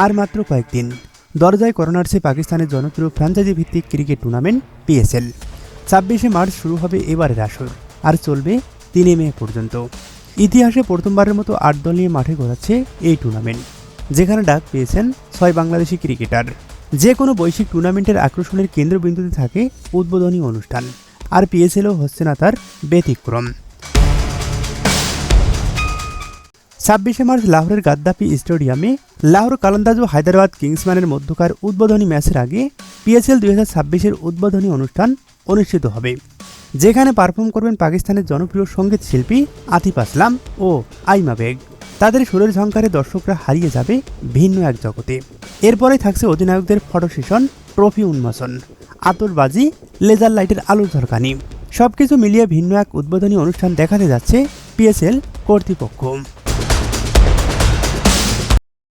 আর মাত্র কয়েকদিন দরজায় কড়া নাড়ছে পাকিস্তানের জনপ্রিয় ফ্র্যাঞ্চাইজি ভিত্তিক ক্রিকেট টুর্নামেন্ট পিএসএল। 26শে মার্চ শুরু হবে এবারের আসর, আর চলবে 3 মে পর্যন্ত। ইতিহাসে প্রথমবারের মতো 8 দল নিয়ে মাঠে গড়াচ্ছে এই টুর্নামেন্ট, যেখানে ডাক পেয়েছেন 6 বাংলাদেশি ক্রিকেটার। যে কোনো বৈশ্বিক টুর্নামেন্টের আকর্ষণের কেন্দ্রবিন্দুতে থাকে উদ্বোধনী অনুষ্ঠান, আর পিএসএলও হচ্ছে না তার ব্যতিক্রম। 26শে মার্চ লাহোরের গাদ্দাফি স্টেডিয়ামে লাহোর কালান্দাজ ও হায়দ্রাবাদ কিংসম্যানের মধ্যকার উদ্বোধনী ম্যাচের আগে পিএসএল 2026-এর উদ্বোধনী অনুষ্ঠান অনুষ্ঠিত হবে, যেখানে পারফর্ম করবেন পাকিস্তানের জনপ্রিয় সঙ্গীত শিল্পী আতিফ আসলাম ও আইমা বেগ। তাদের সুরের ঝংকারে দর্শকরা হারিয়ে যাবে ভিন্ন এক জগতে। এরপরে থাকছে অধিনায়কদের ফটো সেশন, ট্রফি উন্মোচন, আতশবাজি, লেজার লাইটের আলোর ঝলকানি। সবকিছু মিলিয়ে ভিন্ন এক উদ্বোধনী অনুষ্ঠান দেখাতে যাচ্ছে পিএসএল কর্তৃপক্ষ।